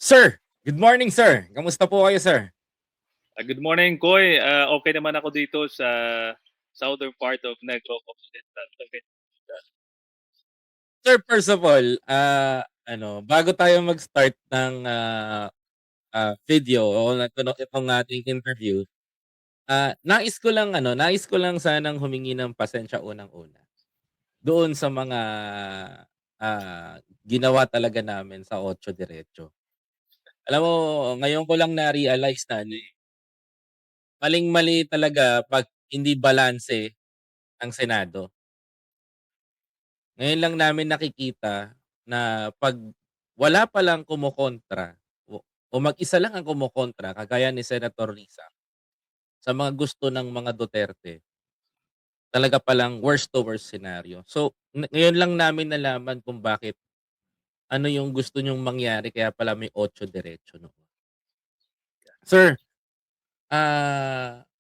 Sir, good morning sir. Kamusta po kayo sir? Good morning, Koy. Okay naman ako dito sa southern part of Negros Occidental. Sir, first of all, bago tayo mag-start ng, video o itong ating interview, nais ko lang sanang humingi ng pasensya unang-una, doon sa mga, ginawa talaga namin sa Otso Diretso. Alam mo, ngayon ko lang na-realize na ano, maling-mali talaga 'pag hindi balanse ang Senado. Ngayon lang namin nakikita na 'pag wala palang kumokontra o mag-isa lang ang kumokontra kagaya ni Senator Risa sa mga gusto ng mga Duterte, talaga palang worst to worst scenario. So, ngayon lang namin nalaman kung bakit ano yung gusto niyong mangyari kaya pala may 8 diretso noon. Sir,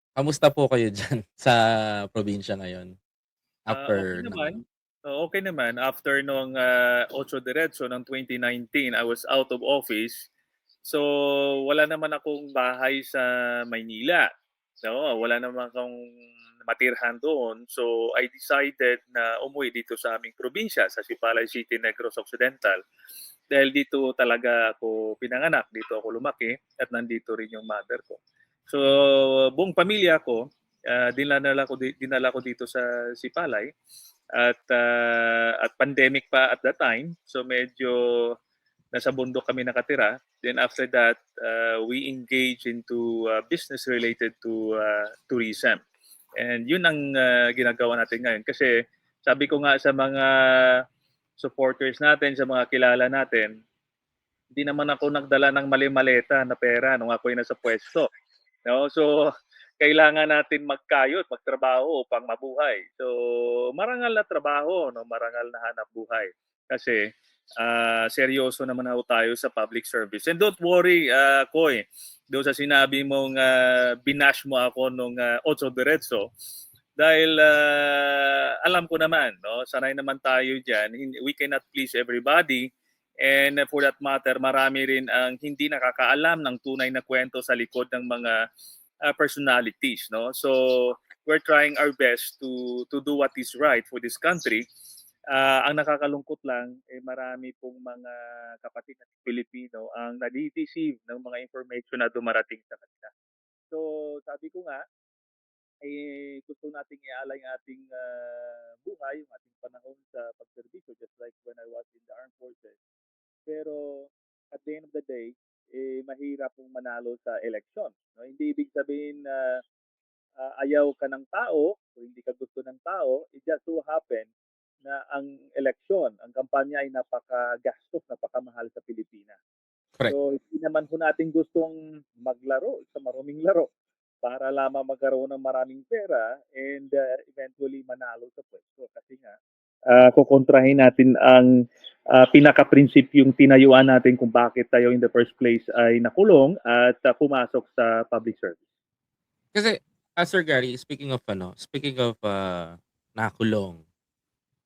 kamusta po kayo diyan sa probinsya ngayon Okay after ng naman. Okay naman. After nung Ocho Diretso ng 2019, I was out of office. So, wala naman akong bahay sa Maynila. So, wala naman akong matirhan doon. So, I decided na umuwi dito sa aming probinsya, sa Sipalay City, Negros Occidental. Dahil dito talaga ako pinanganak, dito ako lumaki, at nandito rin yung mother ko. So, buong pamilya ko, dinala ko dito sa Sipalay at pandemic pa at that time. So medyo nasa bundok kami nakatira. Then after that, we engage into business related to tourism. And yun ang ginagawa natin ngayon. Kasi sabi ko nga sa mga supporters natin, sa mga kilala natin, hindi naman ako nagdala ng mali-maleta na pera nung ako'y nasa pwesto. No? So, kailangan natin magkayod, magtrabaho upang mabuhay. So, marangal na trabaho, no? Marangal na hanap buhay. Kasi, seryoso naman ako tayo sa public service. And don't worry, Koy, doon sa sinabi mong binash mo ako nung Ocho Diretso, dahil alam ko naman, no? Sanay naman tayo dyan. We cannot please everybody. And for that matter, marami rin ang hindi nakakaalam ng tunay na kwento sa likod ng mga personalities, no? So we're trying our best to do what is right for this country. Ang nakakalungkot lang marami pong mga kapatid nating Pilipino ang nadi-deceive ng mga information na dumarating sa kanila. So sabi ko nga, gusto nating ialay ang ating buhay, yung ating panahon sa pagserbisyo, just like when I was in the armed forces. Pero at the end of the day, mahirap pong manalo sa election. No? Hindi ibig sabihin na ayaw ka ng tao o hindi ka gusto ng tao. It just so happen na ang eleksyon, ang kampanya ay napakagastos, napakamahal sa Pilipinas. Correct. So, hindi naman po natin gustong maglaro sa maruming laro para lamang magkaroon ng maraming pera and eventually manalo sa pwesto. Kasi nga, kukontrahin natin ang pinaka-prinsipyong tinayuan natin kung bakit tayo in the first place ay nakulong at pumasok sa public service. Kasi, Sir Gary, speaking of, nakulong,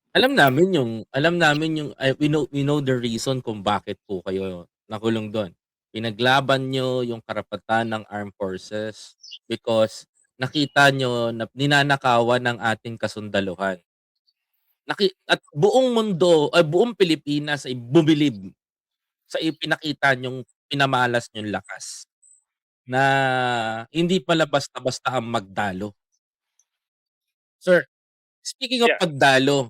alam namin yung we know the reason kung bakit po kayo nakulong dun. Pinaglaban niyo yung karapatan ng armed forces because nakita niyo na ninanakawan ng ating kasundaluhan. At buong mundo ay buong Pilipinas ay bubilib sa ipinakita niyong pinamalas niyong lakas na hindi pala basta-basta ang magdalo. Sir, speaking of Yeah. pagdalo,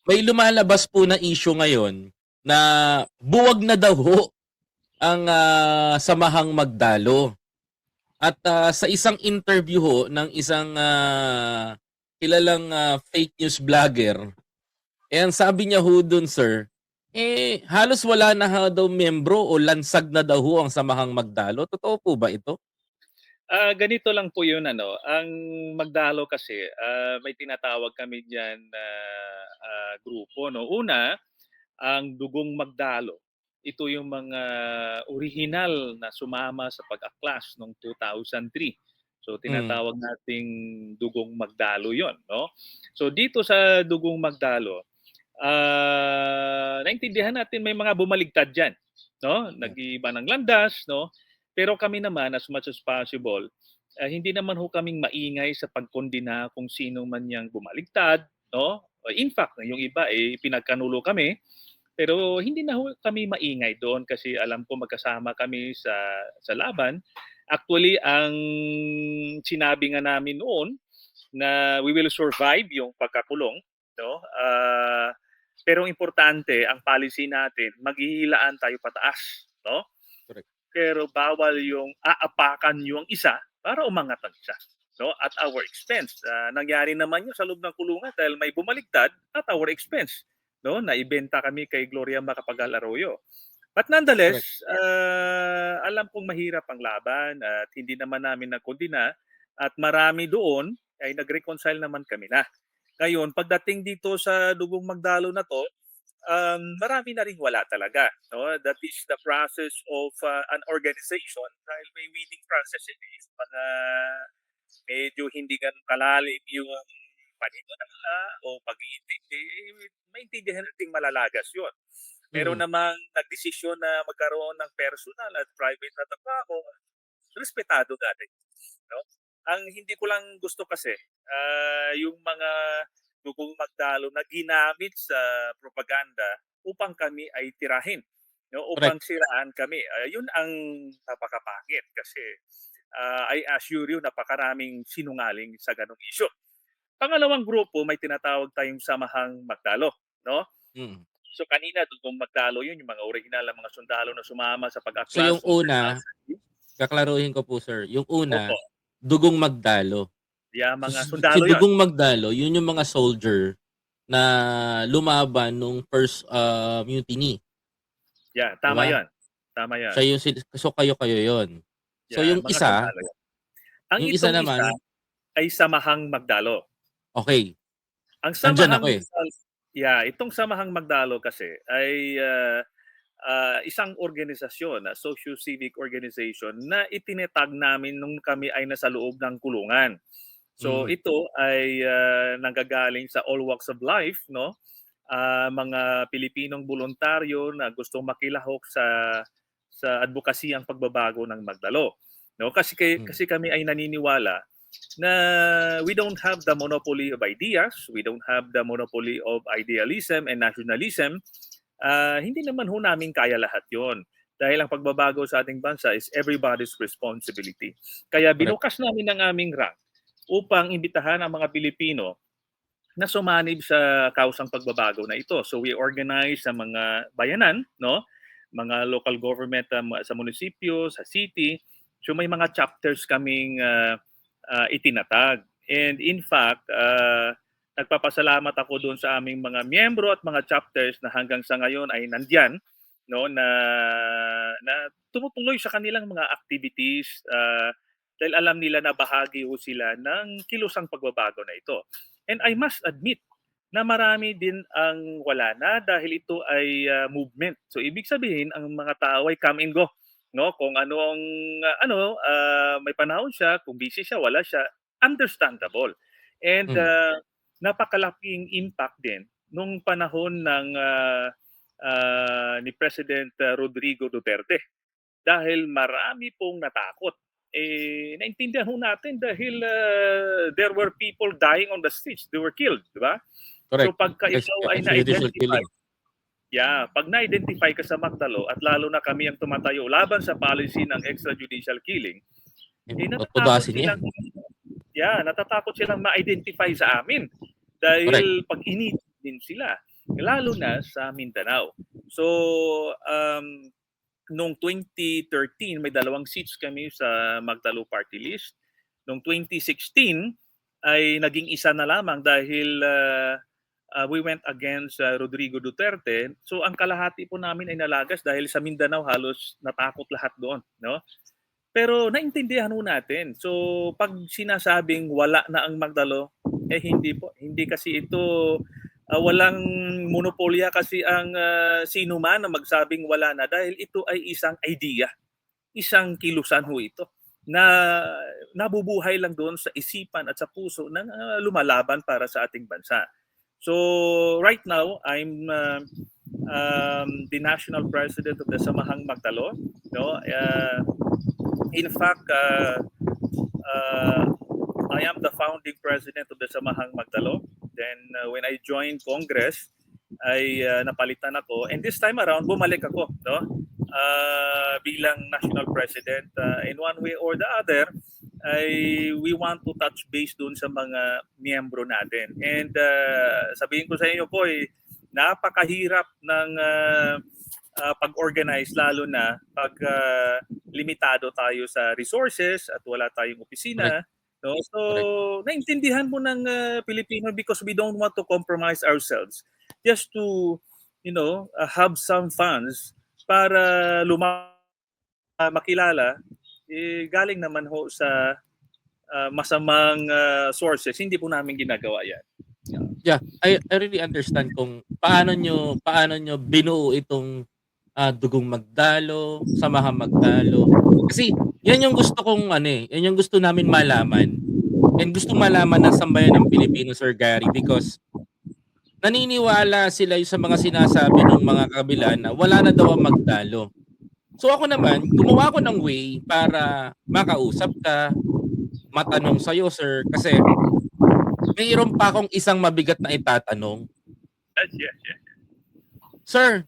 may lumalabas po na issue ngayon na buwag na daw ho ang, samahang magdalo. At, sa isang interview ho ng isang, kilalang, fake news vlogger, ang sabi niya ho dun sir, halos wala na daw miyembro o lansag na daw ho ang samahang magdalo. Totoo po ba ito? Ganito lang po yun, ano, ang magdalo kasi, may tinatawag kami diyan na grupo, no. Una, ang dugong magdalo. Ito yung mga orihinal na sumama sa pag-aklas noong 2003. So Hmm, tinatawag nating dugong magdalo 'yon, no? So dito sa dugong magdalo, naintindihan natin may mga bumaligtad diyan. no? Yeah. Nag-iiba ng landas, no? Pero kami naman as much as possible, hindi naman ho kaming maingay sa pagkondena kung sino man yang bumaligtad, no? In fact, yung iba pinagkanulo kami, pero hindi na ho kami maingay doon kasi alam ko magkasama kami sa laban. Actually, ang sinabi nga namin noon na we will survive yung pagkakulong, no? Pero importante ang policy natin, maghihilaan tayo pataas, no? Correct. Pero bawal yung aapakan yung isa para umangat ang isa, no? At our expense. Nangyari naman yun sa loob ng kulungan dahil may bumaligtad at our expense, no? Naibenta kami kay Gloria Macapagal Arroyo. But nonetheless, Correct. alam kong mahirap ang laban at hindi naman namin nakondena at marami doon ay nag-reconcile naman kami na. Ngayon, pagdating dito sa Dugong Magdalo na 'to, marami na ring wala talaga, no? That is the process of an organization dahil may weeding process mga medyo hindi gano'n kalalim yung paniniwala o pag-iintindi, maintindihan nating malalagas 'yun. Meron Mm. namang nagdesisyon na magkaroon ng personal at private na trabaho, respetado natin, no? Ang hindi ko lang gusto kasi, yung mga dugong magdalo na ginamit sa propaganda upang kami ay tirahin, no? Correct. Upang siraan kami. Yun ang napakapangit kasi I assure you napakaraming sinungaling sa ganong issue. Pangalawang grupo may tinatawag tayong Samahang Magdalo, no? Mm. So kanina dugong magdalo yun, yung mga orihinal na mga sundalo na sumama sa So yung pag-aklas ng una, Versailles. kaklaruhin ko po sir, yung Opo, una, Dugong Magdalo. yeah, So mga si sundalo yon. Dugong Magdalo, yun yung mga soldier na lumaban nung first mutiny, Yeah, 'di tama ba? yon. Tama yon. Siya yung so kayo yon. So Yeah, yung mga isa, sundalo yan. Ang yung isa itong isa naman, ay Samahang Magdalo. okay, Ang nandiyan Samahang ako eh. Magdalo, yeah, itong Samahang Magdalo kasi ay isang organisasyon, socio-civic organization na itinetag namin nung kami ay nasa loob ng kulungan. So Mm. ito ay nanggagaling sa all walks of life, no? Mga Pilipinong voluntaryo na gustong makilahok sa advokasiyang pagbabago ng Magdalo. No? Mm. Kasi kami ay naniniwala na we don't have the monopoly of ideas, we don't have the monopoly of idealism and nationalism. Hindi naman ho namin kaya lahat 'yon. Dahil ang pagbabago sa ating bansa is everybody's responsibility. Kaya Correct. binukas namin ang aming rank upang imbitahan ang mga Pilipino na sumanib sa kausang pagbabago na ito. So we organize sa mga bayanan, no? Mga local government sa munisipyo, sa city. So may mga chapters kaming itinatag. And in fact, nagpapasalamat ako doon sa aming mga miyembro at mga chapters na hanggang sa ngayon ay nandyan, no, na tumutuloy sa kanilang mga activities dahil alam nila na bahagi ho sila ng kilusang pagbabago na ito. And I must admit na marami din ang wala na dahil ito ay movement. So ibig sabihin ang mga tao ay come and go, no? Kung may panahon siya, kung busy siya, wala siya, understandable. And Mm. napakalaking impact din nung panahon ng ni President Rodrigo Duterte dahil marami pong natakot. Naintindihan ho natin dahil there were people dying on the streets. They were killed, di ba? So Correct. pagka ikaw ay Extrajudicial na-identify, killing. pag na-identify ka sa Magdalo at lalo na kami ang tumatayo laban sa policy ng extrajudicial killing, natatakot Tudasin niya. silang ma-identify sa amin Correct. dahil pag-init din sila, lalo na sa Mindanao. So, noong 2013, may 2 seats kami sa Magdalo Party List. Noong 2016, ay naging isa na lamang dahil we went against Rodrigo Duterte. So ang kalahati po namin ay nalagas dahil sa Mindanao halos natakot lahat doon, no? Pero naintindihan ho natin. So pag sinasabing wala na ang Magdalo, hindi po. Hindi kasi ito walang monopolya kasi ang sino man na magsabing wala na dahil ito ay isang idea, isang kilusan ho ito na nabubuhay lang doon sa isipan at sa puso ng lumalaban para sa ating bansa. So right now, I'm the national president of the Samahang Magdalo. No, in fact, I am the founding president of the Samahang Magdalo. Then when I joined Congress, ay napalitan ako, and this time around bumalik ako, no? Bilang national president, in one way or the other, ay we want to touch base dun sa mga miyembro natin. And sabihin ko sa inyo po, napakahirap ng pag-organize, lalo na pag limitado tayo sa resources at wala tayong opisina. No? So, naintindihan mo ng Pilipino because we don't want to compromise ourselves just to, have some funds para makilala, galing naman ho sa masamang sources. Hindi po namin ginagawa yan. Yeah, I really understand kung paano nyo binuo itong Dugong Magdalo, Samahang Magdalo. Kasi yan yung gusto kong yan yung gusto namin malaman. And gusto malaman ng sambayan ng Pilipino, Sir Gary, because naniniwala sila sa mga sinasabi ng mga kabila na wala na daw ang Magdalo. So ako naman, gumawa ko ng way para makausap ka, matanong sa'yo, sir, kasi mayroon pa akong isang mabigat na itatanong. Yes. Sir,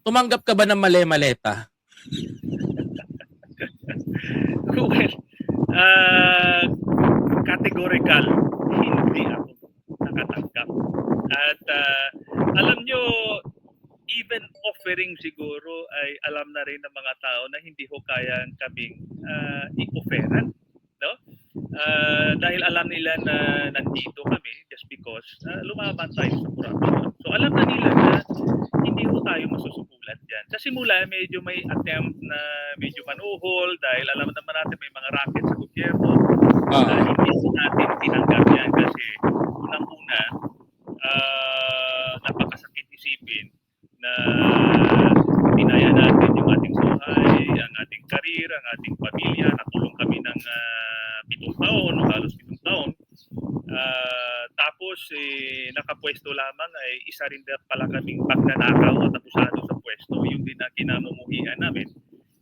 tumanggap ka ba ng male-maleta? Well, categorical, hindi ako nakatanggap. At alam nyo, even offering siguro ay alam na rin ng mga tao na hindi ho kayang kaming i-offeran. No? Dahil alam nila na nandito kami just because lumaban tayo sa corruption. So alam na nila na hindi ho tayo masusukulan dyan. Sa simula, medyo may attempt na medyo manuhol dahil alam naman natin may mga racket sa gobyerno. Hindi natin tinanggap yan kasi unang-una, napakasakit isipin na pinaya natin yung ating buhay, ang ating karir, ang ating pamilya. Natulong kami ng 7 taon o halos 7 taon. Tapos nakapwesto lamang ay isa rin pala kaming pagnanakaw at abusado sa pwesto. Yung din na kinamumuhian namin.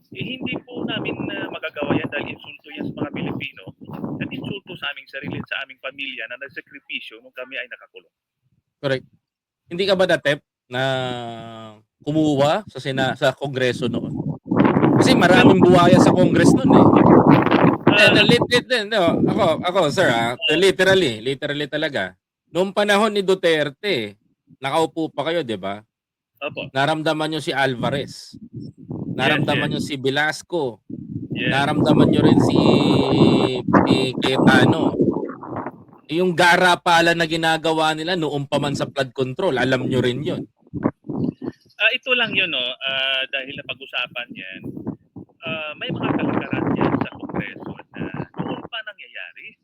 Hindi po namin magagawa yan dahil insulto yan sa mga Pilipino at insulto sa aming sarili at sa aming pamilya na nagsakripisyo nung kami ay nakakulong. Correct. Hindi ka ba natep na kumuha sa Kongreso noon? Kasi maraming buwaya sa Congress noon eh. Ako sir, literally talaga. Noong panahon ni Duterte, nakaupo pa kayo, 'di ba? Opo. Naramdaman niyo si Alvarez. Naramdaman niyo si Velasco. Yes. Naramdaman niyo rin si Cayetano. Yung gara-pala na ginagawa nila noong pa man sa flood control, alam niyo rin 'yon. Ito lang 'yun, no, dahil napag-usapan 'yan. May mga kalakaran yan sa Kongreso na noon pa nangyayari.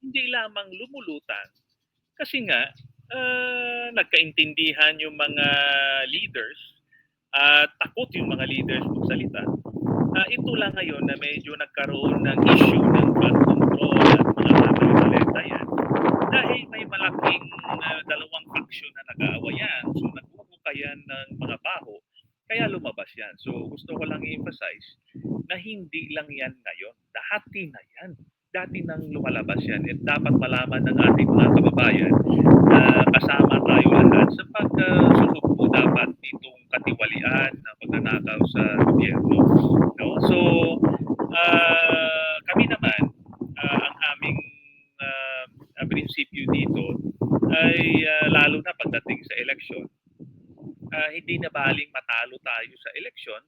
Hindi lamang lumulutan. Kasi nga, nagkaintindihan yung mga leaders at takot yung mga leaders magsalita. Ito lang ngayon na medyo nagkaroon ng issue ng flood control at mga mali-maleta yan. Dahil may malaking dalawang faction na nag-aawayan. So nagbubukayan ng mga baho. Kaya lumabas yan. So gusto ko lang i-emphasize na hindi lang yan ngayon. Dati na yan. Dati nang lumalabas yan. At dapat malaman ng ating mga kababayan na kasama tayo lahat sa pagsusugpo dapat itong katiwalian na pagnanakaw sa gobyerno. No? So kami naman, ang aming prinsipyo dito ay lalo na pagdating sa eleksyon, hindi na baling matalo tayo sa eleksyon,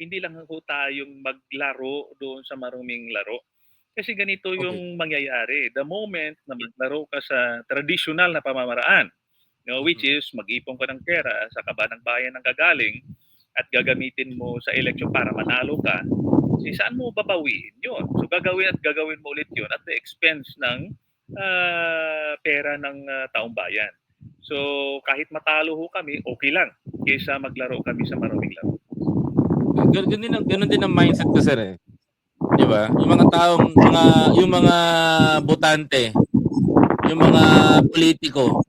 hindi lang ho tayong maglaro doon sa maruming laro. Kasi ganito yung mangyayari. The moment na maglaro ka sa traditional na pamamaraan, which is mag-ipon ka ng pera sa kaba ng bayan ng gagaling at gagamitin mo sa eleksyon para manalo ka, saan mo babawiin yun? So gagawin mo ulit yun at the expense ng pera ng taong bayan. So kahit matalo ho kami, okay lang kaysa maglaro kami sa maraming laro. Ganun din ang mindset ko, sir eh. 'Di ba? Yung mga botante, yung mga politiko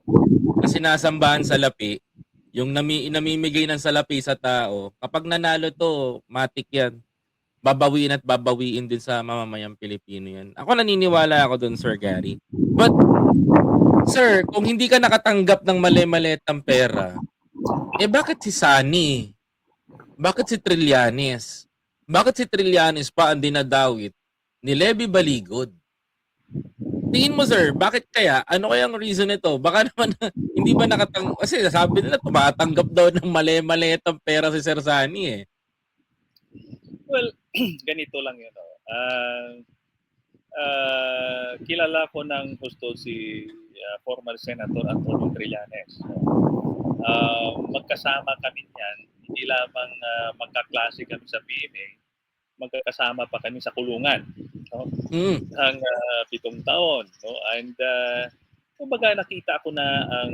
na sinasambahan sa lapi, Yung namimigay ng salapi sa tao, kapag nanalo 'to, matik 'yan. Babawiin at babawiin din sa mamamayang Pilipino 'yan. Ako naniniwala ako dun, Sir Gary. But sir, kung hindi ka nakatanggap ng mali-maliitang pera, eh bakit si Sunny? Bakit si Trillanes? Bakit si Trillanes pa ang dinadawit ni Levy Baligod? Tingin mo sir, bakit kaya? Ano kayang reason nito? Baka naman hindi ba kasi sabi nila tumatanggap daw ng mali-maliitang pera si Sir Sunny eh. Well, ganito lang yun. Kilala ko ng gusto si former Senator Antonio Trillanes. Magkasama kami niyan, hindi lamang magkaklase kami sa PMA, magkakasama pa kami sa kulungan. No? Ang 7 taon. No? And kumbaga nakita ko na ang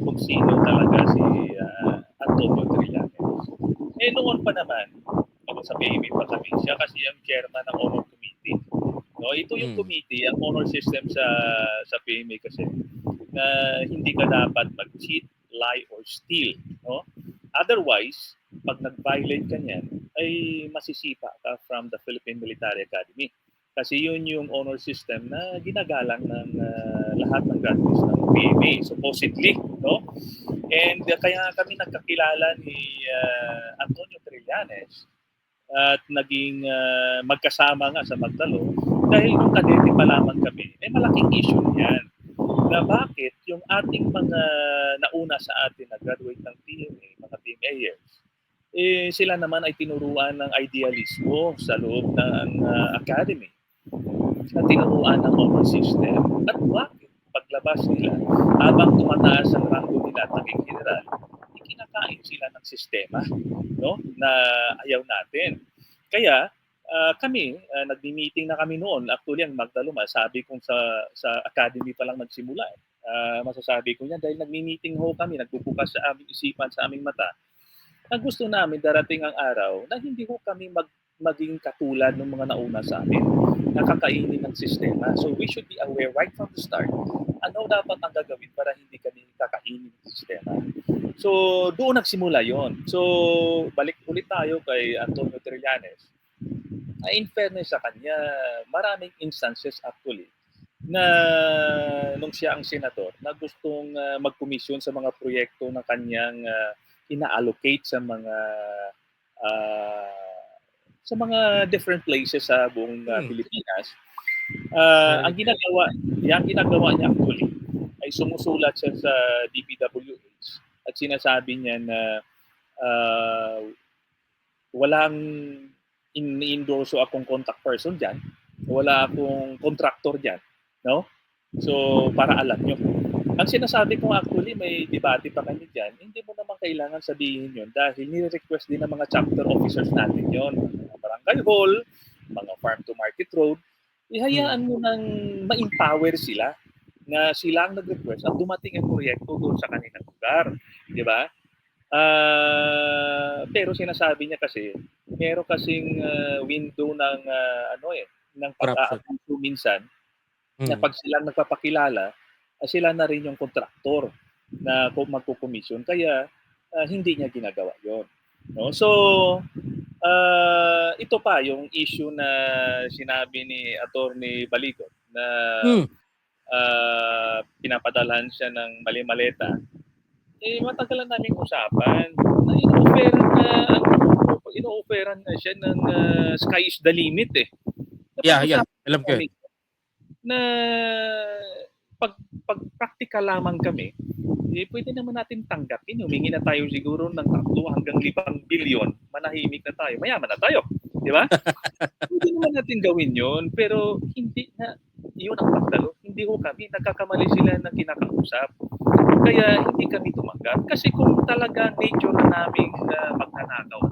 kung sino talaga si Antonio Trillanes. Eh noon pa naman, sa PMA pa kami, siya kasi ang chairman ng Honor Committee. No, ito yung committee, ang honor system sa PMA kasi na hindi ka dapat mag-cheat, lie, or steal. No? Otherwise, pag nag-violate ka niyan, ay masisipa ka from the Philippine Military Academy. Kasi yun yung honor system na ginagalang ng lahat ng graduates ng PMA, supposedly. No? And kaya kami nagkakilala ni Antonio Trillanes at naging magkasama nga sa Magdalo dahil nung kadete pa lamang kami, malaking issue yan na bakit yung ating mga nauna sa atin na graduate ng PMA, mga PMAers, sila naman ay tinuruan ng idealismo sa loob ng academy na tinuruan ng honor system. At bakit paglabas nila, habang tumataas ang rango nila at naging general, kinakain sila ng sistema, no, na ayaw natin. Kaya kami nagmi-meeting na kami noon. Actually ang Magdaluma, sabi kong sa academy pa lang nagsimula. Masasabi ko yan dahil nagmi-meeting ho kami, nagbubukas sa aming isipan, sa aming mata. Ang gusto namin darating ang araw na hindi ho kami maging katulad ng mga nauna sa amin, nakakainin ng sistema. So we should be aware right from the start. Ano dapat ang gagawin para hindi kami kakainin ng sistema? So, doon nagsimula yon. So, balik ulit tayo kay Antonio Trillanes. In fairness sa kanya, maraming instances actually na nung siya ang senador na gustong mag-komisyon sa mga proyekto na kanyang ina-allocate sa mga different places sa buong Pilipinas. Ang ginagawa niya actually ay sumusulat siya sa DPWH at sinasabi niya na walang in-endorso akong contact person dyan, wala akong contractor dyan, no? So, para alam nyo. Ang sinasabi ko actually, may debate pa kami dyan, hindi mo naman kailangan sabihin yun dahil nire-request din ng mga chapter officers natin yon, mga barangay hall, mga farm to market road, ihayaan mo nang ma-empower sila na sila ang nag-request at dumating ang proyekto doon sa kanilang lugar. Di ba? Pero sinasabi niya kasi, meron kasing window ng ng pag-aabuso minsan na pag sila nagpapakilala, sila na rin yung kontraktor na magko-commission. Kaya hindi niya ginagawa yon. No? So, ito pa yung issue na sinabi ni Attorney Baligod na pinapadalhan siya ng mali-maleta. Matagal na naming usapan na ino-offeran na siya ng sky is the limit eh. Yeah. Alam ko. Na pag practical lamang kami, pwede naman natin tanggapin. Humingi na tayo siguro ng 3 hanggang 5 bilyon. Manahimik na tayo. Mayaman na tayo. Di ba? Pwede naman natin gawin yon, pero hindi na yun ang Magdalo. Hindi ko kami. Nagkakamali sila ng kinakausap. Kaya hindi kami tumanggap. Kasi kung talaga nature na namin magnanakaw,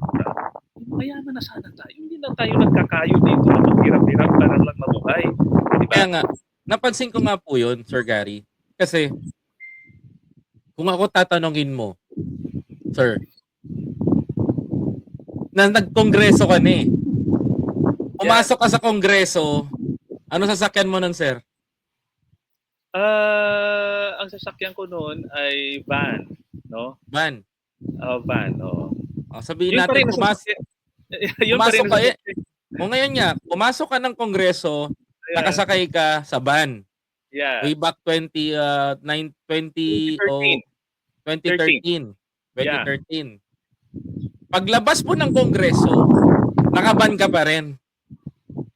mayaman na sana tayo. Hindi na tayo nagkakayo dito na maghirap-hirap para lang mabuhay. Diba? Kaya nga, napansin ko nga po yun, Sir Gary. Kasi, kung ako tatanungin mo, sir, na nagkongreso ka na eh. Pumasok ka sa kongreso, ano sasakyan mo nun, sir? Ang sasakyan ko noon ay van, no? Ban. Van, oo. Sabihin Yun pa natin rin ang sasakyan. Yun pa rin pumasok ang ka sasakyan. o ngayon nga, pumasok ka ng Kongreso, Yeah. nakasakay ka sa van. Yeah. Way back 20 o 2013. 13. 2013. Yeah. 2013. Paglabas mo ng Kongreso, nakaban ka pa rin.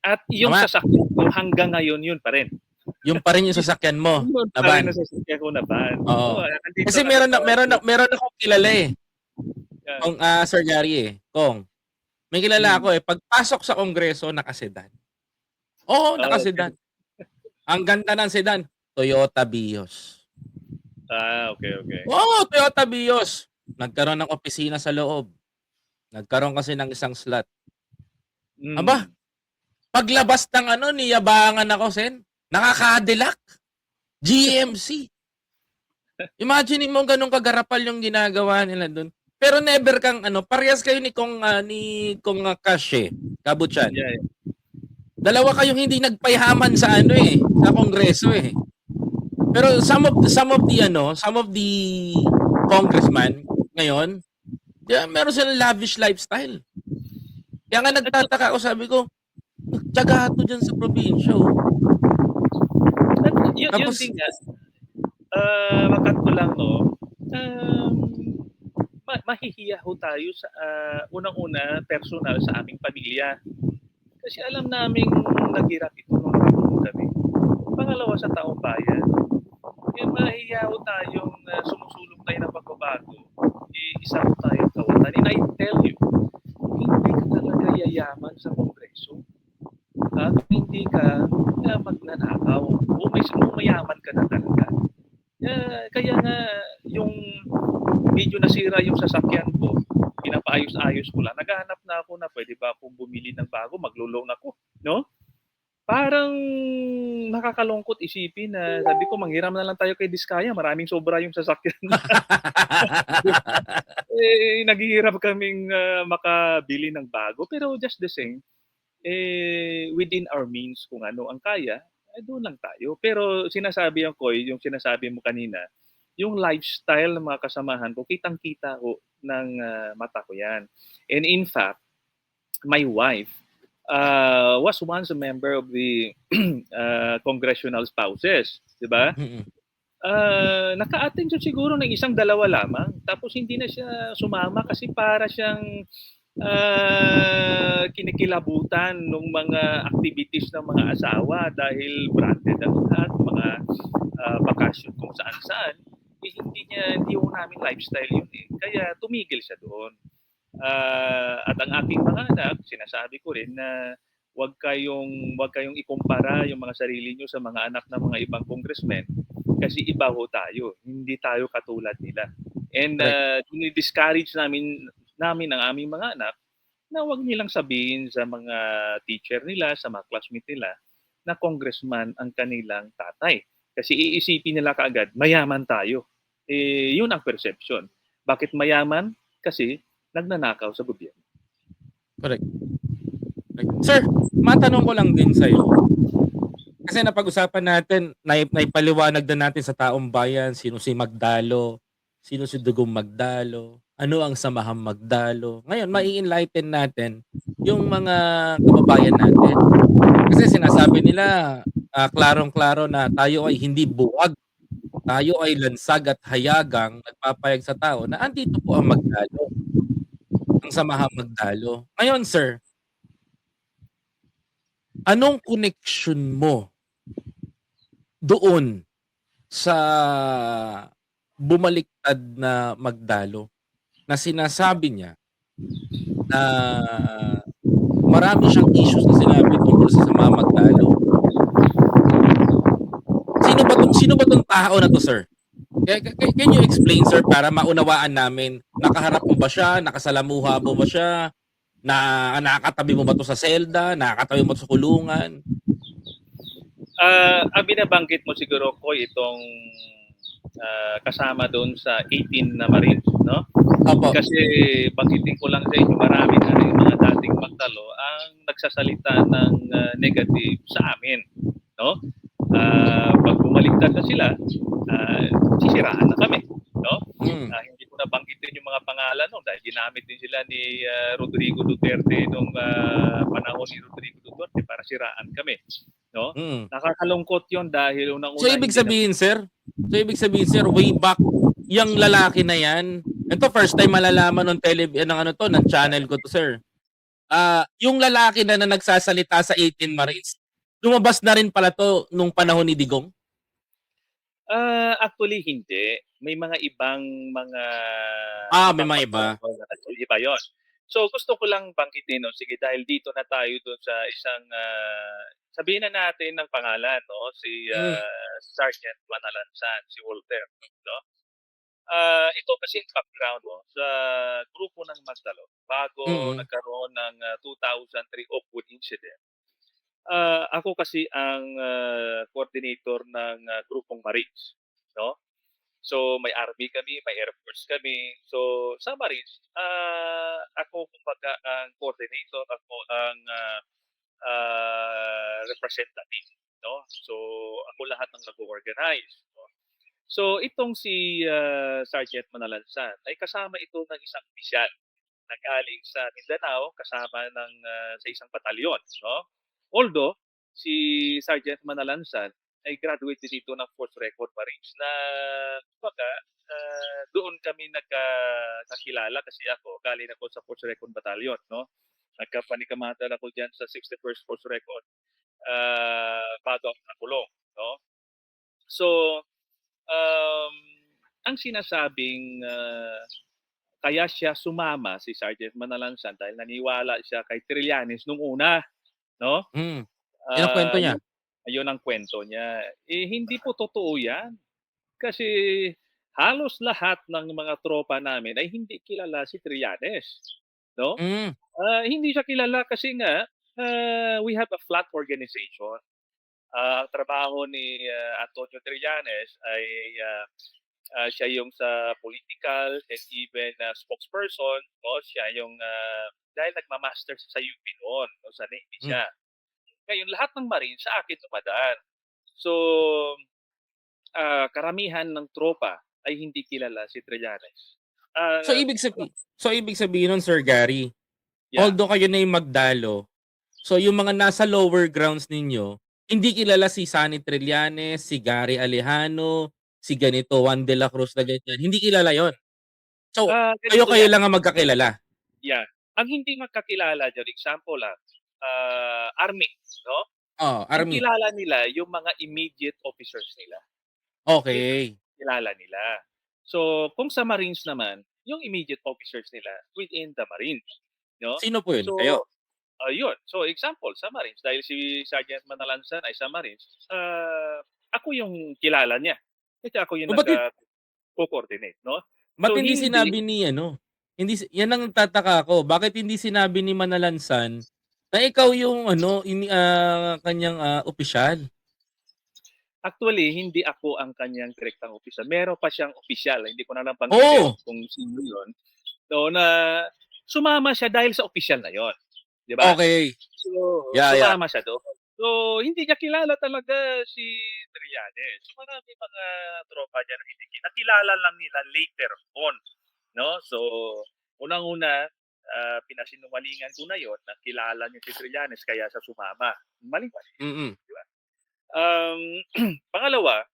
At yung Tama? sasakyan ko hanggang ngayon, yun pa rin. Yung pa rin yung sasakyan mo Yun na pa rin van. ang sasakyan ko na van. Oo. Nandito Kasi meron akong kilala eh. Yeah. Kung Sir Gary eh. Kung may kilala ako eh, pagpasok sa Kongreso, nakasedan. Oo, nakasedan. Ang ganda ng sedan, Toyota Vios. Okay. Oo, Toyota Vios. Nagkaroon ng opisina sa loob. Nagkaroon kasi ng isang slot. Aba, paglabas ng niyabangan ako, Sen. Nakaka-Cadillac. GMC. Imagine mo ganun kagarapal yung ginagawa nila doon. Pero never kang parehas kayo ni Kong Cash Kabutyan. Yeah. Dalawa kayong hindi nagpayaman sa sa Kongreso eh. Pero some of the congressman ngayon, meron silang lavish lifestyle. Kaya nga nagtataka ako, sabi ko, nagtiyaga to dyan sa probinsya. Yun din nga, makat ko lang, no, mahihiya ho tayo sa unang-una personal sa aming pamilya. Kasi alam namin naghirap ito nung kami. Pangalawa sa taong bayan. Kaya mahihiya ho tayong sumusulong tayo ng pagbabago. Isa ho tayong kawatan. And I tell you, hindi ka talaga yayaman sa Kongreso. Kung hindi ka magnanakaw o mayaman ka na talaga. Kaya nga yung medyo nasira yung sasakyan ko, pinapaayos-ayos ko lang. Naghahanap na ako na pwede ba akong bumili ng bago, maglo-loan ako, no? Parang nakakalungkot isipin na sabi ko manghiram na lang tayo kay Diskaya, maraming sobra yung sasakyan. Naghihirap kaming makabili ng bago, pero just the same, within our means kung ano ang kaya, doon lang tayo. Pero sinasabi ko, yung sinasabi mo kanina, yung lifestyle ng mga kasamahan ko, kitang-kita ko ng mata ko yan. And in fact, my wife was once a member of the congressional spouses, di ba? Naka-attend siya siguro ng 1-2 lamang. Tapos hindi na siya sumama kasi para siyang kinikilabutan ng mga activities ng mga asawa dahil branded ang lahat, mga bakasyon kung saan-saan. Hindi ho namin lifestyle yun eh. Kaya tumigil siya doon. At ang aking mga anak, sinasabi ko rin na wag kayong ikumpara yung mga sarili nyo sa mga anak ng mga ibang congressmen kasi iba ho tayo. Hindi tayo katulad nila. And discourage namin ang aming mga anak na wag nilang sabihin sa mga teacher nila, sa mga classmate nila na congressman ang kanilang tatay. Kasi iisipin nila kaagad, mayaman tayo. Yun ang perception. Bakit mayaman? Kasi nagnanakaw sa gobyerno. Correct. Sir, matanong ko lang din sa'yo. Kasi napag-usapan natin, naipaliwanag na natin sa taong bayan, sino si Magdalo, sino si Dugong Magdalo, ano ang Samahang Magdalo. Ngayon, mai-enlighten natin yung mga kababayan natin. Kasi sinasabi nila, klarong-klaro na tayo ay hindi buwag. Tayo ay lansag at hayagang nagpapayag sa tao na andito po ang Magdalo. Ang Samahang Magdalo. Ngayon, sir, anong connection mo doon sa bumaliktad na Magdalo na sinasabi niya na marami siyang issues na sinabi tungkol sa Samahang Magdalo? Sino ba tong tao na to, sir? Can you explain, sir, para maunawaan namin? Nakaharap mo ba siya? Nakasalamuha mo ba siya? Nakakatabi mo ba to sa selda? Nakakatabi mo to sa kulungan? Ang binabanggit mo siguro ko itong kasama doon sa 18 na Marines, no? Opo. Kasi banggitin ko lang sa inyo, marami na rin mga dating Magdalo ang nagsasalita ng negative sa amin, no? Pag bumaliktad na sila, sisiraan na kami, no? Hindi ko din yung mga pangalan nun dahil ginamit din sila ni Rodrigo Duterte nung panahon ni Rodrigo Duterte para siraan kami, no? Mm. Nakakalungkot 'yon dahil So unang-una ibig hindi na sabihin, sir, way back yung lalaki na yan, ito first time malalaman ng ano 'to, ng channel ko 'to, sir. Yung lalaki na nagsasalita sa 18 Marines, lumabas na rin pala 'to nung panahon ni Digong? Actually hindi. May mga May ibang mga iba. pagkakataon na iba 'yon. So gusto ko lang banggitin 'no, sige dahil dito na tayo dun sa isang, sabihin na natin ng pangalan 'no, si, Hmm, Sergeant Manalansan, si Walter 'no. Ito kasing background mo sa grupo ng Magdalo bago mm, nagkaroon ng, 2003 Oakwood incident. Ako kasi ang, coordinator ng, grupong Marines 'no. So, may Army kami, may Air Force kami. So, sa Marines, ako kumbaga ang coordinator, ako ang, representative 'no. So, ako lahat ng nag-o-organize 'no. So, itong si, Sergeant Manalansan ay kasama ito ng isang opisyal na galing sa Mindanao kasama ng, sa isang batalyon 'no. Although si Sergeant Manalansan ay graduate din ito ng 4th Recon Marines na kumbaga, doon kami nakilala kasi ako galing ako sa 4th Recon Battalion 'no. Nagkapanikamatan ako diyan sa 61st Force Recon, bago ako nakulong 'no. So, um, ang sinasabing, kaya siya sumama si Sergeant Manalansan dahil naniwala siya kay Trillanes nung una 'no. hmm. Yun ang kuwento niya? Yun ayun ang kwento niya. Eh, hindi po totoo 'yan. Kasi halos lahat ng mga tropa namin ay hindi kilala si Trillanes 'no. Hmm, Hindi siya kilala kasi nga, we have a flat organization. Ang trabaho ni, Antonio Trillanes ay, siya yung sa political and even, spokesperson 'no. Siya yung, dahil nagma-masters sa UP noon 'no, sa Navy hmm. siya. Ngayon lahat ng Marines sa akin dumadaan. So, karamihan ng tropa ay hindi kilala si Trillanes. So Ah, ibig sabihin nun, Sir Gary, yeah. although kayo na yung magdalo, so yung mga nasa lower grounds ninyo, hindi kilala si Sonny Trillanes, si Gary Alejano, si ganito, Juan de la Cruz na ganyan, hindi kilala yon. So, Ganito kayo 'yan, lang ang magkakilala? yeah. Ang hindi magkakilala diyan, example lang, Army 'no? Oo, Ang army. kilala nila yung mga immediate officers nila. Yun ang Okey. kilala nila. So, kung sa Marines naman, yung immediate officers nila within the Marines 'no? Sino po yun, So, kayo? ayun. So, example sa Marines dahil si Sergeant Manalansan ay sa Marines, ako yung kilala niya. Kasi ako yung O ba't co-coordinate 'no? ba't So, hindi hindi sinabi ni ano, hindi yan ang nagtataka ako, bakit hindi sinabi ni Manalansan na ikaw yung ano, kaniyang, opisyal? actually, hindi ako ang kanyang direktang opisyal. Meron pa siyang opisyal, hindi ko na lang banggitin Oo, kung sino yun, no, na sumama siya dahil sa opisyal na yon, 'di ba? okey. So, Yeah. sumama siya doon. So, hindi niya kilala talaga si Trillanes. So, maraming mga tropa niya na hindi nakilala lang nila later on, 'no? So, unang-una, pinasinungalingan ko na yon na kilala niya si Trillanes kaya siya sumama. Mali, Mm, 'di ba? Um, Pangalawa,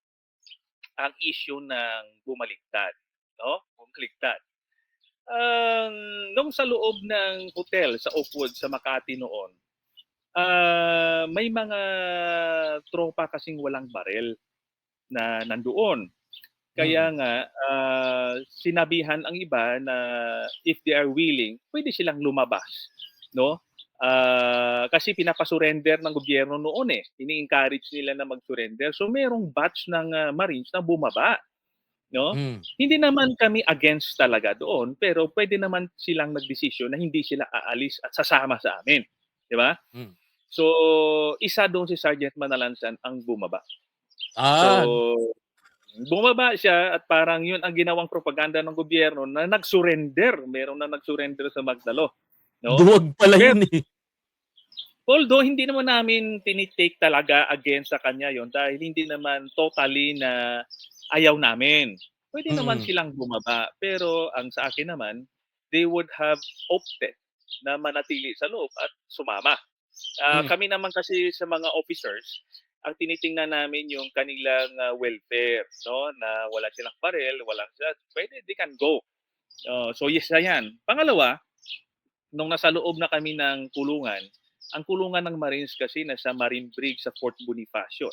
ang issue ng bumaliktad, 'no? Bumaliktad. Nung sa loob ng hotel sa Oakwood sa Makati noon, may mga tropa kasing walang barel na nandoon. Kaya mm, nga, sinabihan ang iba na if they are willing, pwede silang lumabas, 'no? Kasi pinapa-surrender ng gobyerno noon, eh. Ini-encourage nila na mag-surrender. So merong batch ng, Marines na bumaba, 'no? hmm, Hindi naman kami against talaga doon, pero pwede naman silang magdesisyon na hindi sila aalis at sasama sa amin, 'di ba? hmm. So, isa doon si Sergeant Manalansan ang bumaba. So, Ah, bumaba siya at parang 'yun ang ginawang propaganda ng gobyerno na nag-surrender, meron na nag-surrender sa Magdalo, 'no? duwag pala Pero yun, eh. although hindi naman namin tini-take talaga against sa kanya 'yon dahil hindi naman totally na ayaw namin. pwede naman Mm. silang bumaba. Pero ang sa akin naman, they would have opted na manatili sa loob at sumama. Mm. Kami naman kasi sa mga officers, ang tinitingnan namin yung kanilang welfare, no? Na wala silang baril, walang pwede, they can go. So yes na yan. Pangalawa, nung nasa loob na kami ng kulungan, ang kulungan ng Marines kasi nasa Marine Brig sa Fort Bonifacio,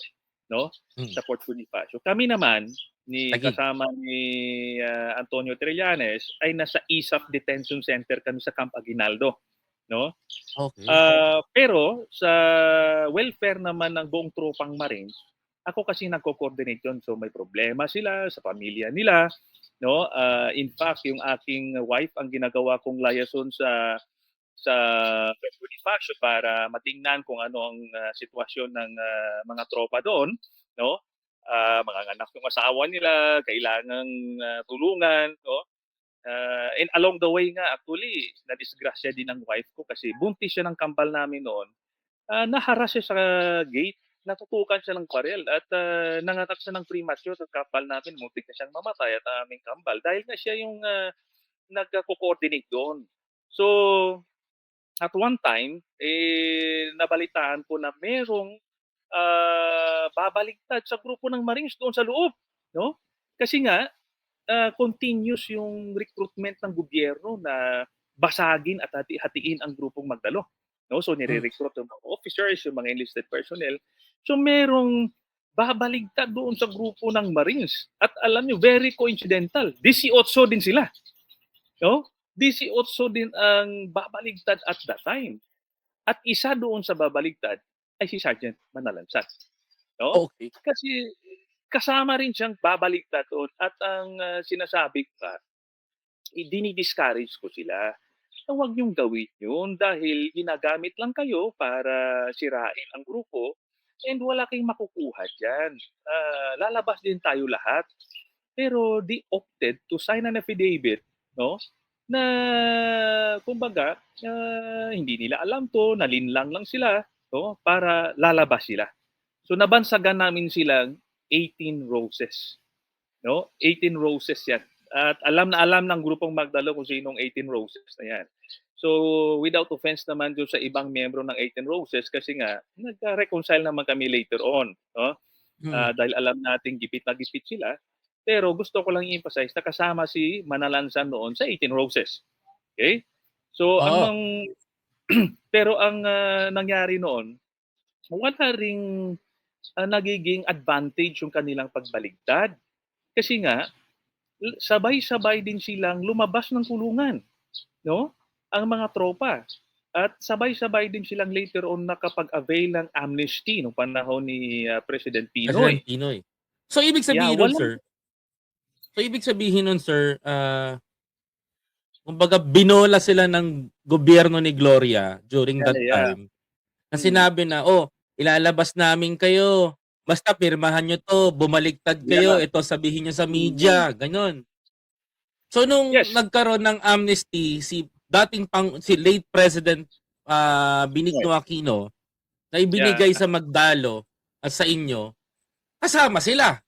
no? Mm. Sa Fort Bonifacio. Kami naman Taguig. kasama ni Antonio Trillanes ay nasa ISAF Detention Center kami sa Camp Aguinaldo, no? Okay. Pero sa welfare naman ng buong tropang Marines, ako kasi nagko-coordinate yun. So may problema sila sa pamilya nila, no? In fact, yung aking wife ang ginagawa kong liaison sa Bonifacio para matingnan kung ano ang sitwasyon ng mga tropa doon, no? Mga anak ng asawa nila, kailangang tulungan, no? And along the way nga actually, na-disgrasya din ang wife ko kasi buntis siya ng kambal namin noon. Naharas siya sa gate, natutukan siya ng baril at nanganak siya ng premature sa kambal namin. Muntik na siyang mamatay at aming kambal dahil nga siya yung nagko-coordinate doon. So, at one time, nabalitaan ko na merong babaligtad sa grupo ng Marines doon sa loob, no? Kasi nga continuous yung recruitment ng gobyerno na basagin at hati-hatiin ang grupong Magdalo, no? So Mm. nire-recruit yung mga officers, yung mga enlisted personnel. So merong babaligtad doon sa grupo ng Marines. At alam niyo, very coincidental. 18 din sila, no? 18 din ang babaligtad at that time. At isa doon sa babaligtad ay si Sergeant Manalansat, no? Okay. Kasi kasama rin siyang babaligtad doon at ang sinasabi ko dini-discourage ko sila na huwag niyong gawin yun dahil ginagamit lang kayo para sirain ang grupo and wala kayong makukuha diyan. Lalabas din tayo lahat. Pero they opted to sign an affidavit, no? Na kumbaga, hindi nila alam 'to, nalinlang lang sila, no, para lalabas sila. So nabansagan namin silang 18 roses, no? 18 roses 'yan. At alam na alam ng grupong Magdalo kung sinong 18 roses na 'yan. So without offense naman doon sa ibang miyembro ng 18 roses kasi nga nagka-reconcile naman kami later on, no? Mm. Dahil alam nating gipit na gipit sila. Pero gusto ko lang i-emphasize na kasama si Manalansan noon sa 18 Roses. Okay? So Oo. pero ang nangyari noon, wala ring nagiging advantage yung kanilang pagbaligtad. Kasi nga, sabay-sabay din silang lumabas ng kulungan, no? Ang mga tropa. At sabay-sabay din silang later on nakapag-avail ng amnesty nung panahon ni President President Pinoy. Pinoy. So ibig Yeah, sabihin nun, walang sir kumbaga binola sila ng gobyerno ni Gloria during that yeah. time, na Mm. sinabi na, "Oh, ilalabas namin kayo, basta pirmahan niyo 'to, bumaligtad kayo, Yeah. ito sabihin niyo sa Mm. media." Gano'n. So nung Yes. nagkaroon ng amnesty si late President, Right. Benigno Aquino, na Yeah. ibinigay sa Magdalo at sa inyo, kasama sila.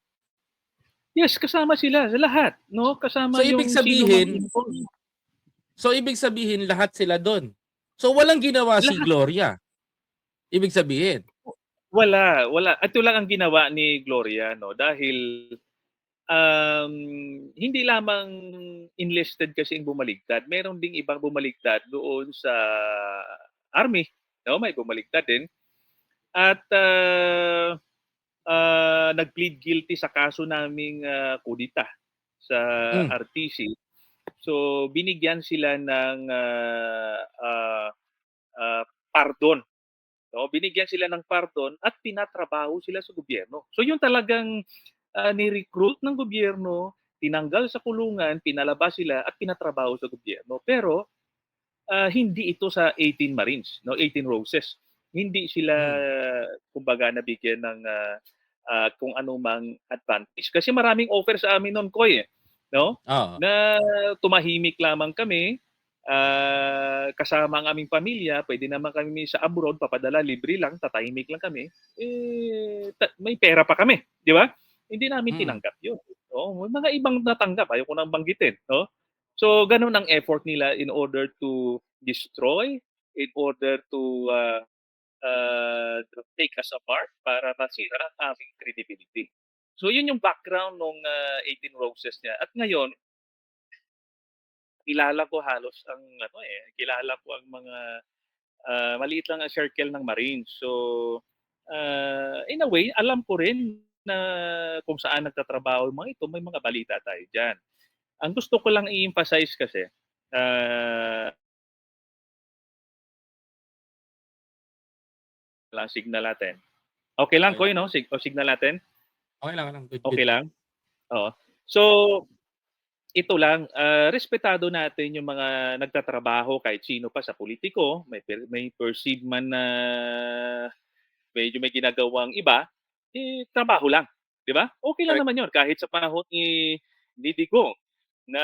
Yes, kasama sila sa lahat, 'no? So Kasama ibig yung sino mang sabihin involved. lahat sila dun. So walang ginawa si Lahat. Gloria, ibig sabihin. Wala. Ito lang ang ginawa ni Gloria, 'no? Dahil, um, hindi lamang enlisted kasi ang bumaligtad, meron ding ibang bumaligtad doon sa army, 'no? May bumaligtad din at, nag-plead guilty sa kaso naming kudita sa Hmm. RTC. So binigyan sila ng pardon, no? Binigyan sila ng pardon at pinatrabaho sila sa gobyerno. So yun talagang ni-recruit ng gobyerno, tinanggal sa kulungan, pinalabas sila at pinatrabaho sa gobyerno. Pero hindi ito sa 18 Marines, no? 18 Roses. Hindi sila Hmm. kumbaga nabigyan ng kung anumang advantage. Kasi maraming offer sa amin noon, Koy, eh, no? Oo. Na tumahimik lamang kami, kasama ang aming pamilya, pwede naman kami sa abroad, papadala, libre lang, tatahimik lang kami. May pera pa kami, di ba? Hindi namin Mm. tinanggap yun. Oo, may mga ibang natanggap, ayaw ko nang banggitin, no? So, gano'n ang effort nila in order to destroy, in order to take us apart para masira ang aming credibility. So, yun yung background nung 18 Roses niya. At ngayon, kilala ko halos ang ano, kilala ko ang mga maliit lang ang circle ng Marines. So, in a way, alam ko rin na kung saan nagtatrabaho yung mga ito, may mga balita tayo diyan. Ang gusto ko lang i-emphasize kasi, ah, lang signal natin. Okay lang Okay ko lang. 'no, signal natin? Okay lang, good, good. Okay lang? Oo. So, ito lang, respetado natin yung mga nagtatrabaho kahit sino pa sa politiko, may perceived man na medyo may ginagawang iba, trabaho lang, 'di ba? Okay lang Correct. naman 'yun kahit sa panahon ni Digong na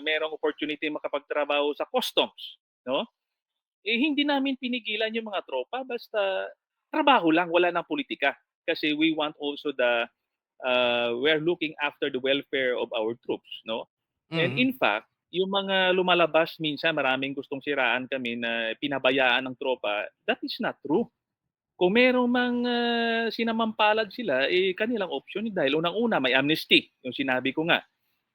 merong opportunity makapagtrabaho sa customs, 'no? Hindi namin pinigilan yung mga tropa basta trabaho lang, wala ng politika. Kasi we want also we're looking after the welfare of our troops, no? And Mm. in fact, yung mga lumalabas minsan maraming gustong siraan kami na pinabayaan ng tropa, that is not true. Kung merong sinamampalad sila, kanilang option dahil unang-una may amnesty, yung sinabi ko nga.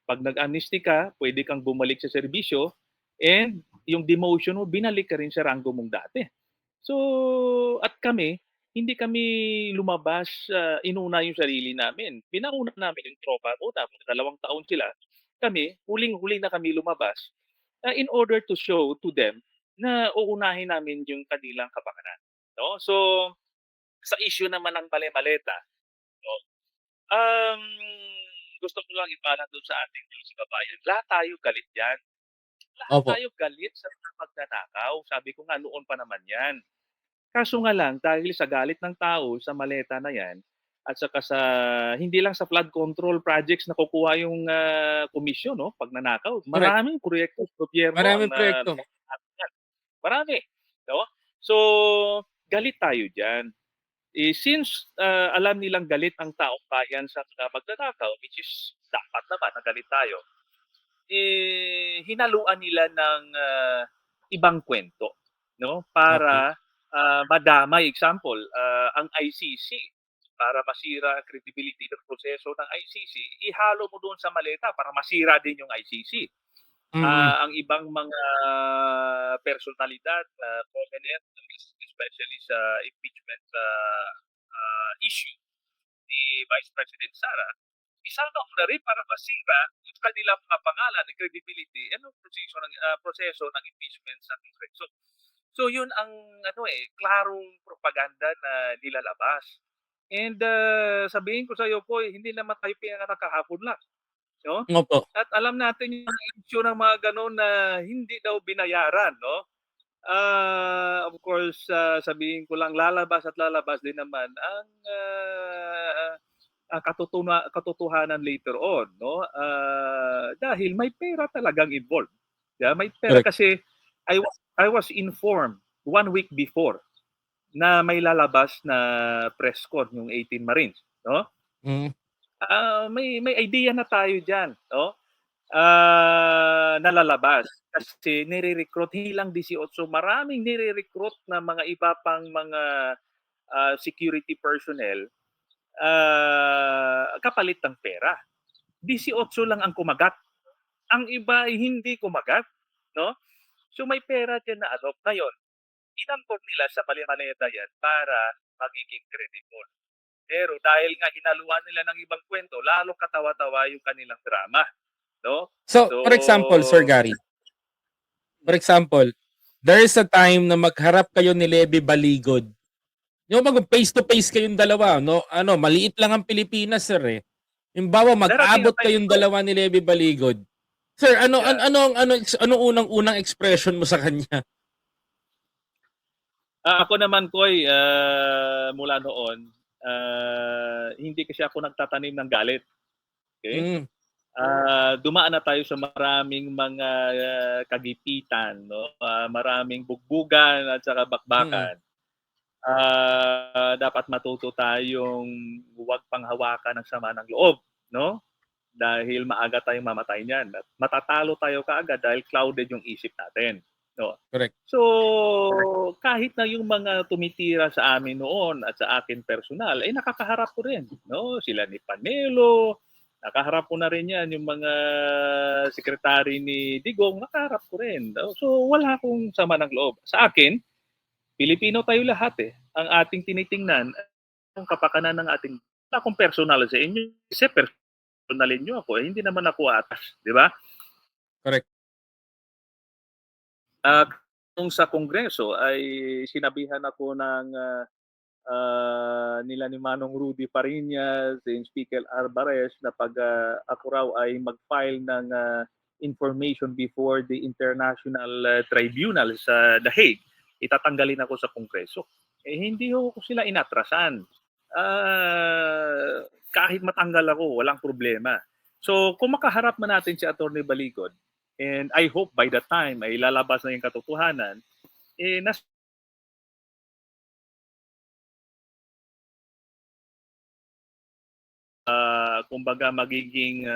'Pag nag-amnesty ka, pwede kang bumalik sa serbisyo and yung demotion mo binalik ka rin sa ranggo mong dati. So, at kami, hindi kami lumabas, inuna yung sarili namin. Pinauna namin yung tropa ko tapos 2 taon sila. Kami, huling-huli na kami lumabas, in order to show to them na uunahin namin yung kanilang kapakanan, 'no? So, sa issue naman ng mali-maleta, 'no, um, gusto ko lang ipaalam dun sa ating mga kababayan, lahat tayo galit diyan. Lahat Opo. tayo galit sa mga magnanakaw, sabi ko nga noon pa naman 'yan. Kaso nga lang dahil sa galit ng tao sa maleta na 'yan at saka sa hindi lang sa flood control projects nakukuha yung, komisyon 'no, 'pag nanakaw. Correct. Maraming proyekto sa gobyerno ang Maraming proyekto. diyan. Marami, 'no? So, galit tayo diyan. Since, alam nilang galit ang taong bayan sa mga magnanakaw, which is dapat naman na galit tayo, hinaluan nila ng, ibang kwento, 'no, Okay. para, madamay. Example, ang ICC, para masira ang credibility ng proseso ng ICC, ihalo mo doon sa maleta para masira din yung ICC. Mm. Ang ibang mga personalidad na prominent, especially sa impeachment, issue ni Vice President Sara, isama ko na rin para masira yung kanilang mga pangalan and credibility and ang proseso ng impeachment sa Congress. So yun ang klarong propaganda na nilalabas. And sabihin ko sa iyo po, hindi naman tayo pinanganak kahapon lang, no? Opo. At alam natin yung mga issue ng mga gano'n na hindi daw binayaran, no? Of course, sabihin ko lang lalabas at lalabas din naman ang katotohanan later on, no? Dahil may pera talagang involved. Yeah, may pera Correct. kasi I was informed 1 week before na may lalabas na press con yung 18 Marines, no? Mm. May idea na tayo diyan, no? Na lalabas kasi nire-recruit hindi lang 18, maraming nire-recruit na mga iba pang mga security personnel, kapalit ng pera. 18 lang ang kumagat. Ang iba ay hindi kumagat, no? So may pera diyan na ano. Ngayon, inampon nila sa mali-maleta yan para magiging credible. Pero dahil nga hinaluan nila ng ibang kwento, lalo katawa-tawa yung kanilang drama, no? So, So, for example, Sir Gary, for example, there is a time na magharap kayo ni Levy Baligod. Yung mag face to face kayong dalawa, no? Ano, maliit lang ang Pilipinas, sir eh. Halimbawa, darating mag-abot ang time kayong nito. dalawa ni Levy Baligod. Sir, Yeah. anong unang expression mo sa kanya? Ako naman ko mula noon, hindi kasi ako nagtatanim ng galit. Okay? Mm. Dumaan na tayo sa maraming mga kagipitan, no? Maraming bugbugan at saka Mm. bakbakan. Dapat matuto tayong huwag panghawakan ng sama ng loob. no? Dahil maaga tayong mamatay niyan at matatalo tayo kaagad dahil clouded yung isip natin, no? Correct. So, kahit na yung mga tumitira sa amin noon at sa akin personal, eh nakakaharap ko rin, no? Sila ni Panelo, nakaharap ko na rin yan, yung mga sekretary ni Digong, nakaharap ko rin. No? So, wala akong sama ng loob. Sa akin, Pilipino tayo lahat eh. Ang ating tinitingnan, ang kapakanan ng ating, wala akong personal sa inyo. Kasi personalin nyo ako, eh, hindi naman ako atas, di ba? Correct. Nung sa Kongreso ay sinabihan ako ng nila ni Manong Rudy Pariñas and Speaker Alvarez na pag ako raw ay mag-file ng information before the International Tribunal sa The Hague, itatanggalin ako sa Kongreso. Eh hindi ko sila inatrasan. Kahit matanggal ako, walang problema. So kung makaharap man natin si Attorney Baligod, and I hope by the time ay lalabas na yung katotohanan, eh kumbaga magiging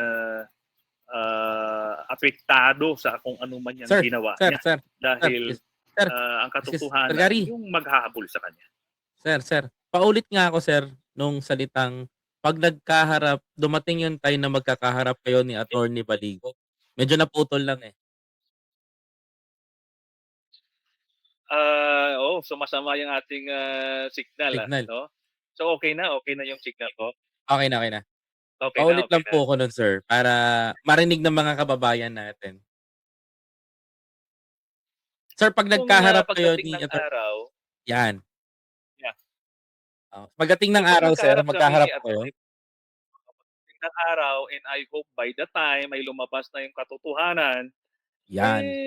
apektado sa kung ano man yung Sir, ginawa sir, niya sir, sir, dahil sir, ang Sir katotohanan Gary, yung maghahabol sa kanya. sir, paulit nga ako sir nung salitang 'pag nagkaharap dumating yung time na magkakaharap kayo ni Attorney Baligo. Medyo naputol lang, eh. Sumasama yung ating signal, Signal. no? So okay na yung signal ko. Okey na, okey na. Okay na, Paulit okay lang na. po ako nun sir para marinig ng mga kababayan natin. Sir 'pag Kung nagkaharap kayo pagdating ni ng Attor araw, yan, yeah. pagdating ng So pag araw sir nagkaharap kami magkaharap ni po kayo? Atty. Pagdating ng araw, and I hope by the time ay lumabas na yung katotohanan, Yan.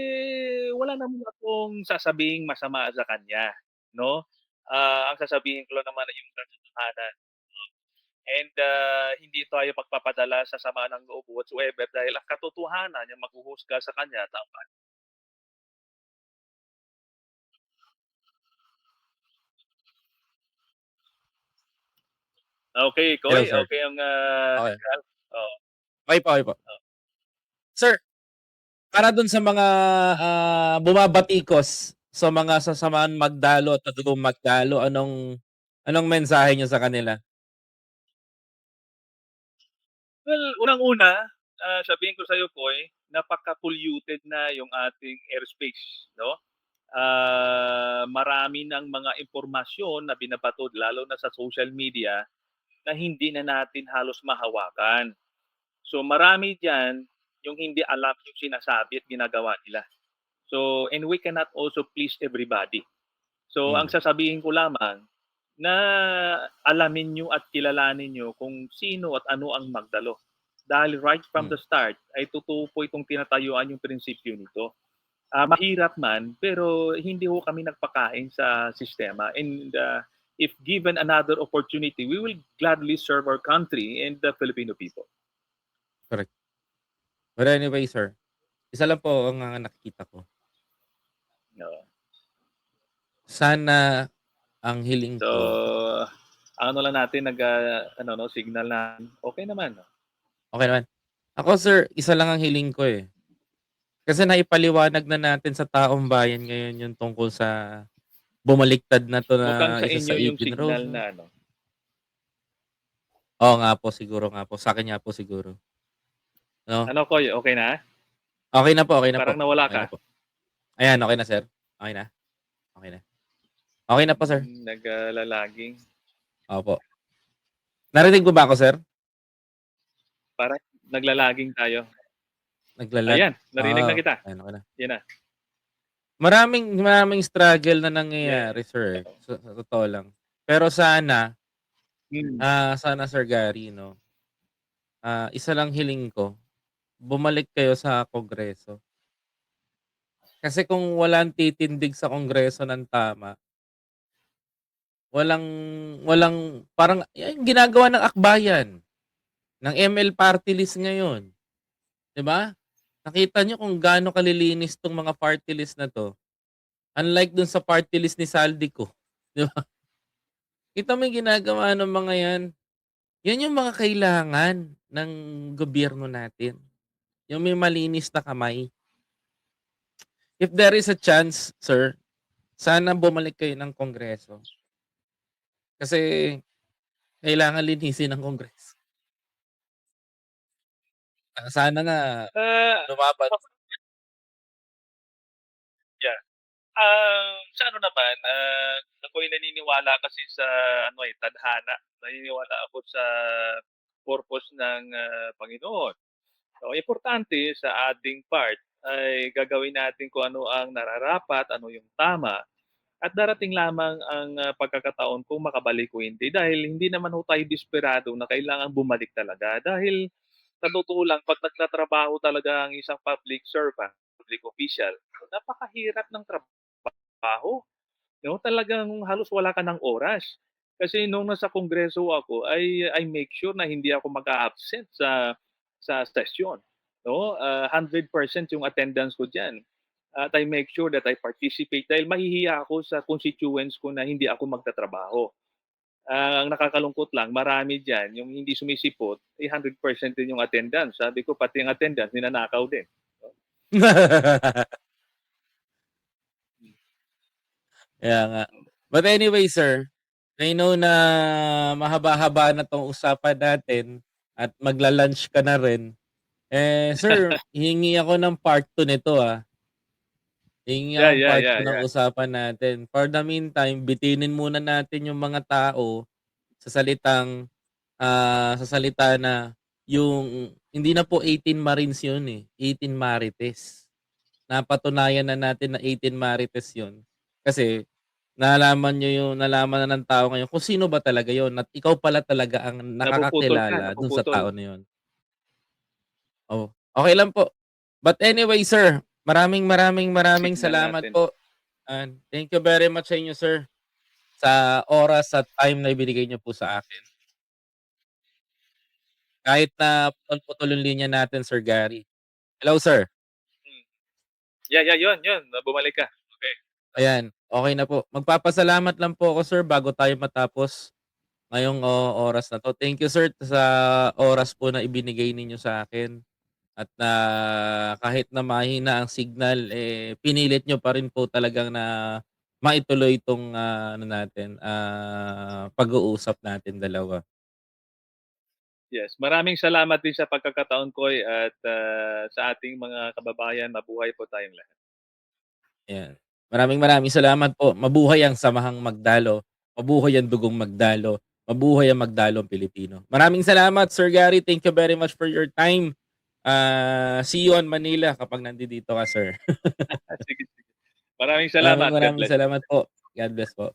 wala naman akong sasabihing masama sa kanya, no? Ang sasabihin ko lang naman ay yung katotohanan. And hindi tayo magpapadala sa sama ng loob whatsoever dahil ang katotohanan yung maghuhusga sa kanya, tama. Okay, Hello Koy, sir. okay ang Okey. signal? Oo. Okey po, okey po. Oo. Sir, para dun sa mga, bumabatikos sa mga sasamaang magdalo at natutong magdalo, anong mensahe niyo sa kanila? Well, unang-una, sabihin ko sa'yo, Koy, napaka-polluted na yung ating airspace, 'no? Marami ng mga impormasyon na binabato lalo na sa social media na hindi na natin halos mahawakan. So marami diyan yung hindi alam yung sinasabi at ginagawa nila. So and we cannot also please everybody. So ang Hmm, sasabihin ko lamang na alamin niyo at kilalanin niyo kung sino at ano ang magdalo. Dahil right from hmm, the start ay totoo po itong tinatayuan yung prinsipyo nito. Mahirap man pero hindi ho kami nagpakain sa sistema, and if given another opportunity, we will gladly serve our country and the Filipino people. correct. But anyway sir, isa lang po ang, nakikita ko. Oo. Sana ang hiling So, ko ano lang natin ano 'no, signal na okey naman 'no? okey naman. Ako sir, isa lang ang hiling ko, eh. Kasi naipaliwanag na natin sa taong bayan ngayon yung tungkol sa bumaliktad na 'to Mukhang na sa isa sa inyo yung Ipin signal Road. na ano, Oo nga po, siguro nga po, sa'kin nga po siguro, 'no? ano Koy, okey na? Okey na po, okey na po, Parang nawala okey ka. na po. Ayan, okey na sir, okey na, okey na. Okey na po sir, Lalaging. opo. Narinig mo ba ako sir? Parang naglalaging tayo. Nagla-lag? Ayan, narinig na kita. Ayan, okey na. Yan na. Maraming maraming struggle na Yeah. nangyayari sir, eh, sa totoo lang. Pero sana, Hmm. sana Sir Gary 'no, isa lang hiling ko, bumalik kayo sa Kongreso. Kasi kung walang titindig sa Kongreso ng tama, walang walang parang yung ginagawa ng akbayan, ng ML party list ngayon, 'di ba? Nakita niyo kung gaano kalilinis 'tong mga party list na 'to, unlike dun sa party list ni Saldico, 'di ba? Kita mo yung ginagawa ng mga 'yan, Yan yung mga kailangan ng gobyerno natin, yung may malinis na kamay. If there is a chance, sir, sana bumalik kayo ng Kongreso. Kasi kailangan linisin ng Kongreso. Sana nga Ah, lumaban. yeah. Sa ano naman, ako'y naniniwala kasi sa ano, tadhana. Naniniwala ako sa purpose ng, Panginoon. So, importante sa ating part ay gagawin natin kung ano ang nararapat, ano yung tama, at darating lamang ang, pagkakataon kung makabalik o hindi. Dahil hindi naman ho tayo desperado na kailangang bumalik talaga. Dahil sa totoo lang 'pag nagtatrabaho talaga ang isang public servant, public official, napakahirap ng trabaho. 'No, talagang halos wala ka ng oras. Kasi nung nasa kongreso ako ay I make sure na hindi ako mag-a-absent sa sesyon, 'no? 100% yung attendance ko diyan. At I make sure that I participate dahil mahihiya ako sa constituents ko na hindi ako magtatrabaho. Ang nakakalungkot lang marami diyan yung hindi sumisipot, 100% din yung attendance. Sabi ko pati yung attendance ninanakaw din, 'no? Kaya nga. But anyway, sir, I know na mahaba-haba na 'tong usapan natin at magla-lunch ka na rin. Sir, hihingi ako ng part 2 nito, Hihingi Yeah, akong yeah, part yeah, 2 ng yeah. usapan natin. For the meantime, bitinin muna natin yung mga tao sa salitang, sa salita na yung hindi na po 18 Marines yun, 18 Marites. Napatunayan na natin na 18 Marites yun. Kasi nalaman na ng tao ngayon kung sino ba talaga yun at ikaw pala talaga ang Napuputol ka, nakakakilala dun sa napuputol. tao na yun. Oh, okey lang po. But anyway, sir, maraming Signal salamat natin. po and thank you very much sa inyo, sir, sa oras at time na ibinigay niyo po sa akin. Kahit na putol-putol yung linya natin, Sir Gary. Hello, sir. Hmm. Yeah, yeah, yun, bumalik ka. Okay. Ayan, okey na po. Magpapasalamat lang po ako, sir, bago tayo matapos ngayong oras na 'to. Thank you, sir, sa oras po na ibinigay ninyo sa akin at kahit na mahina ang signal, pinilit niyo pa rin po talagang na maituloy 'tong, ano natin, pag-uusap natin dalawa. Yes, maraming salamat din sa pagkakataon ko, at, sa ating mga kababayan, mabuhay po tayong lahat. Ayan. Maraming salamat po. Mabuhay ang samahang Magdalo, mabuhay ang dugong Magdalo, mabuhay ang Magdalong Pilipino. Maraming salamat, Sir Gary. Thank you very much for your time. See you on Manila kapag nandito ka, sir. Sige, sige. Maraming salamat. God Maraming bless. salamat po. God bless po.